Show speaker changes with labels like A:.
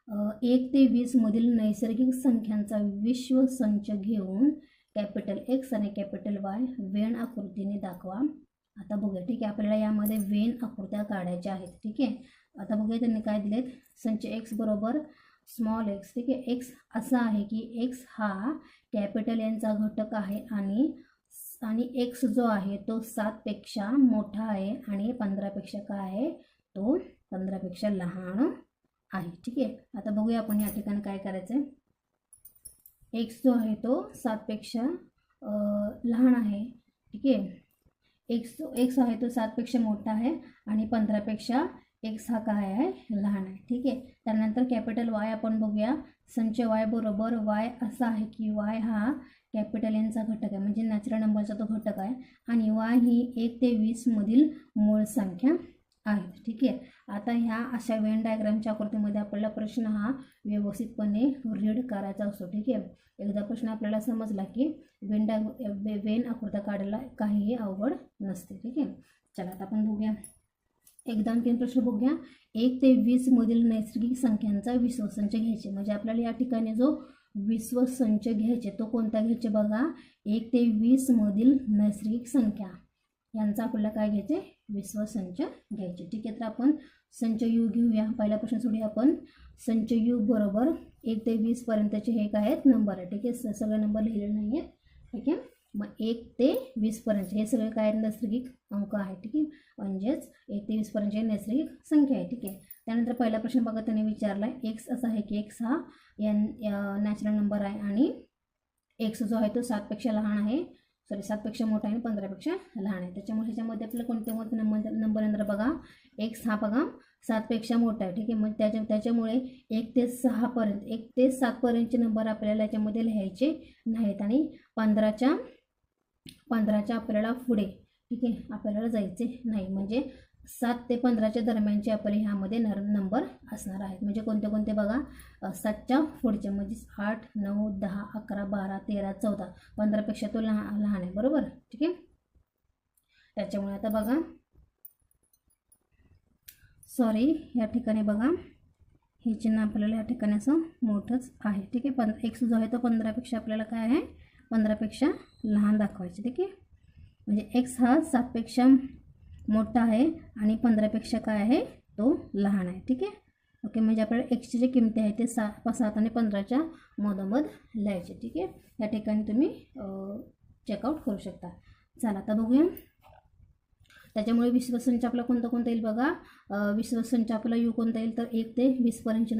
A: 1 ते 20 मधील नैसर्गिक संख्यांचा विश्व संच घेऊन कॅपिटल X आणि कॅपिटल Y वेन आकृतीने दाखवा. आता बघूया. ठीक आहे, आपल्याला यामध्ये वेन आकृत्या काढायच्या आहेत. ठीक आहे, आता बघूया त्यांनी काय दिलेत. संच X बरोबर स्मॉल x. ठीक आहे, X असा आहे की X हा कॅपिटल Nचा घटक आहे आणि X जो आहे तो 7 पेक्षा मोठा आहे आणि 15 पेक्षा काय आहे, तो 15 पेक्षा लहान आहे. ठीक आहे, आता बघूया आपण या ठिकाणी काय करायचं आहे. X जो आहे तो 7 पेक्षा लहान आहे. ठीक आहे, X आहे तो 7 पेक्षा मोठा आहे आणि 15 पेक्षा X हा काय आहे, लहान आहे. ठीक आहे, त्यानंतर कॅपिटल Y आपण बघूया. संच Y बरोबर Y असा आहे की Y हा कॅपिटल Nचा घटक आहे, म्हणजे नॅचरल नंबरचा तो घटक आहे आणि Y ही 1 ते 20 मधील मूळ संख्या आहेत. ठीक आहे, आता ह्या अशा वेन डायग्रामच्या आकृतीमध्ये आपल्याला प्रश्न हा व्यवस्थितपणे रीड करायचा असतो. ठीक आहे, एकदा प्रश्न आपल्याला समजला की वेन आकृत्या काढायला काहीही अवघड नसते. ठीक आहे, चला आता आपण बघूया. एकदा आणखीन प्रश्न बघूया. 1 ते 20 मधील नैसर्गिक संख्यांचा विश्वसंच घ्यायचे. म्हणजे आपल्याला या ठिकाणी जो विश्वसंच घ्यायचे तो कोणता घ्यायचे बघा. 1 ते 20 मधील नैसर्गिक संख्या यांचा आपल्याला काय घ्यायचे, विश्वसंच घ्यायचे. ठीक आहे, तर आपण संच U घेऊया. पहिला प्रश्न सोडूया आपण. संच U बरोबर 1 ते 20 पर्यंतचे हे काय आहेत, नंबर आहे. ठीक आहे, सगळे नंबर लिहिलेले नाही आहेत. ठीक आहे, मग 1 ते 20 पर्यंत हे सगळे काय नैसर्गिक अंक आहेत. ठीक आहे, म्हणजेच 1 ते 20 पर्यंतचे नैसर्गिक संख्या आहे. ठीक आहे, त्यानंतर पहिला प्रश्न बघा त्यांनी विचारला आहे. X असा आहे की X हा नॅचरल नंबर आहे आणि X जो आहे तो 7 पेक्षा लहान आहे, 7 पेक्षा मोठा आहे आणि 15 पेक्षा लहान आहे. त्याच्यामुळे ह्याच्यामध्ये आपल्याला कोणते कोणते नंबर येणार बघा. X हा बघा 7 पेक्षा मोठा आहे. ठीक आहे, मग त्याच्यामुळे 1 ते 6 पर्यंत 1 ते 7 पर्यंतचे नंबर आपल्याला याच्यामध्ये लिहायचे नाहीत आणि 15च्या आपल्याला पुढे, ठीक आहे, आपल्याला जायचे नाही. म्हणजे 7 ते 15च्या दरम्यानचे आपले ह्यामध्ये नंबर असणार आहेत. म्हणजे कोणते कोणते बघा. 7च्या पुढचे म्हणजे 8, 9, 10, 11, 12, 13, 14, 15पेक्षा तो लहान आहे. बरोबर. ठीक आहे, त्याच्यामुळे आता बघा, सॉरी या ठिकाणी बघा हे चिन्ह आपल्याला या ठिकाणी असं मोठंच आहे. ठीक आहे, X जो आहे तो 15पेक्षा आपल्याला काय आहे, 15पेक्षा लहान दाखवायचे. ठीक आहे, म्हणजे X हा 7 पेक्षा मोठा आहे आणि 15पेक्षा काय आहे, तो लहान आहे. ठीक आहे, ओके. म्हणजे आपल्याला Xची जी किमती आहे ते 7 आणि 15च्या मधोमध लिहायचे. ठीक आहे, या ठिकाणी तुम्ही चेकआउट करू शकता. चला आता बघूया. त्याच्यामुळे विश्वसंच आपला कोणता येईल बघा. विश्वसंच आपला U कोणता येईल तर 1 ते 20 पर्यंतचे